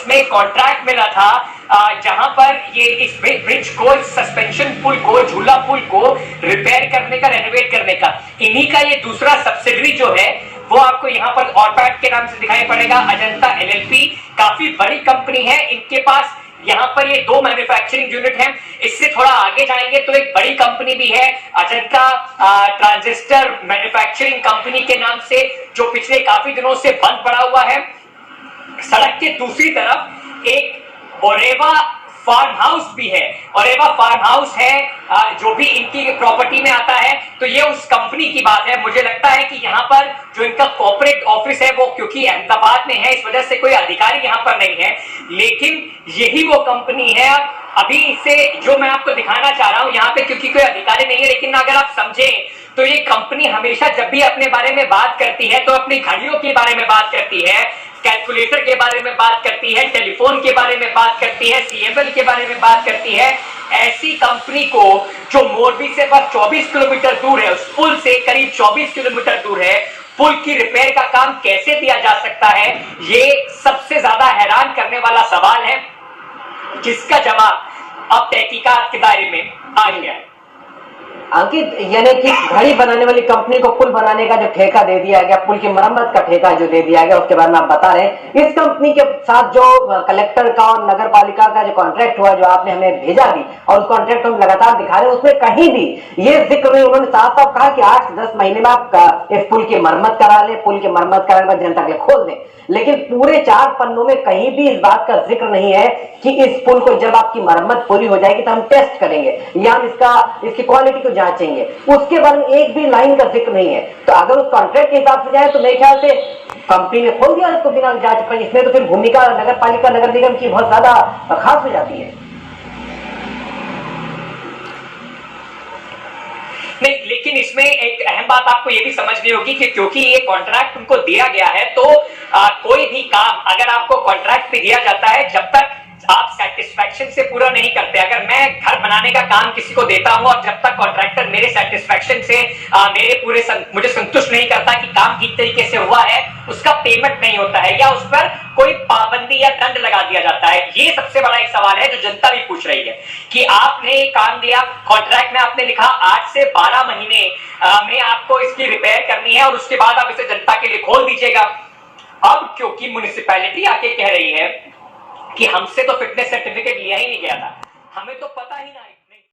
इसमें कॉन्ट्रैक्ट मिला था जहां पर ये इस ब्रिज को, इस सस्पेंशन पुल को, झूला पुल को रिपेयर करने का, रेनोवेट करने का, इन्हीं का ये दूसरा सब्सिडरी जो है वो आपको यहाँ पर ऑरपैट के नाम से दिखाई पड़ेगा। अजंता एलएलपी काफी बड़ी कंपनी है, इनके पास यहाँ पर ये 2 मैन्युफैक्चरिंग यूनिट हैं। इससे थोड़ा आगे जाएंगे तो एक बड़ी कंपनी भी है अजंता ट्रांजिस्टर मैन्युफैक्चरिंग कंपनी के नाम से, जो पिछले काफी दिनों से बंद पड़ा हुआ है। सड़क के दूसरी तरफ एक ओरेवा फार्म हाउस भी है। ओरेवा फार्म हाउस है जो भी इनकी प्रॉपर्टी में आता है, तो ये उस कंपनी की बात है। मुझे लगता है कि यहाँ पर जो इनका कॉर्पोरेट ऑफिस है वो क्योंकि अहमदाबाद में है, इस वजह से कोई अधिकारी यहाँ पर नहीं है, लेकिन यही वो कंपनी है। अभी इसे जो मैं आपको दिखाना चाह रहा हूँ यहाँ पे, क्योंकि कोई अधिकारी नहीं है, लेकिन अगर आप समझें तो ये कंपनी हमेशा जब भी अपने बारे में बात करती है तो अपनी घड़ियों के बारे में बात करती है, कैलकुलेटर के बारे में बात करती है, टेलीफोन के बारे में बात करती है, सीएमएल के बारे में बात करती है। ऐसी कंपनी को जो मोरबी से बस 24 किलोमीटर दूर है, उस पुल से करीब 24 किलोमीटर दूर है, पुल की रिपेयर का काम कैसे दिया जा सकता है, ये सबसे ज्यादा हैरान करने वाला सवाल है, जिसका जवाब अब तहकीकात के दायरे में आ गया है। अंकित, यानी कि घड़ी बनाने वाली कंपनी को पुल बनाने का जो ठेका दे दिया गया, पुल की मरम्मत का ठेका जो दे दिया गया, उसके बारे में आप बता रहे हैं। इस कंपनी के साथ जो कलेक्टर का और नगर पालिका का जो कॉन्ट्रैक्ट हुआ, जो आपने हमें भेजा भी और उस कॉन्ट्रैक्ट हम लगातार दिखा रहे हैं, उसमें कहीं भी ये जिक्र नहीं। उन्होंने साफ साफ कहा कि 8 से 10 महीने में आप इस पुल की मरम्मत करा ले, पुल की मरम्मत कराने के बाद जनता के लिए खोल दें, लेकिन पूरे 4 पन्नों में कहीं भी इस बात का जिक्र नहीं है कि इस पुल को जब आपकी मरम्मत पूरी हो जाएगी तो हम टेस्ट करेंगे या हम इसकी क्वालिटी को जांचेंगे। उसके बारे में एक भी लाइन का जिक्र नहीं है। तो अगर उस कॉन्ट्रैक्ट के हिसाब से जाए तो मेरे ख्याल से कंपनी ने खोल दिया इसको बिना जांच पर। इसमें तो फिर भूमिका नगर पालिका, नगर निगम की बहुत ज्यादा खास हो जाती है। नहीं, लेकिन इसमें एक अहम बात आपको यह भी समझनी होगी कि क्योंकि ये कॉन्ट्रैक्ट उनको दिया गया है, तो कोई भी काम अगर आपको कॉन्ट्रैक्ट पे दिया जाता है, जब तक आप सेटिस्फैक्शन से पूरा नहीं करते, अगर मैं घर बनाने का काम किसी को देता हूं और जब तक कॉन्ट्रैक्टर मेरे सेटिस्फैक्शन से मुझे संतुष्ट नहीं करता कि काम ठीक तरीके से हुआ है, उसका पेमेंट नहीं होता है या उस पर कोई पाबंदी या दंड लगा दिया जाता है। ये सबसे बड़ा एक सवाल है जो जनता भी पूछ रही है कि आपने काम दिया, कॉन्ट्रैक्ट में आपने लिखा 8 से 12 महीने में आपको इसकी रिपेयर करनी है और उसके बाद आप इसे जनता के लिए खोल दीजिएगा। अब क्योंकि म्युनिसिपैलिटी आके कह रही है कि हमसे तो फिटनेस सर्टिफिकेट लिया ही नहीं गया था, हमें तो पता ही नहीं।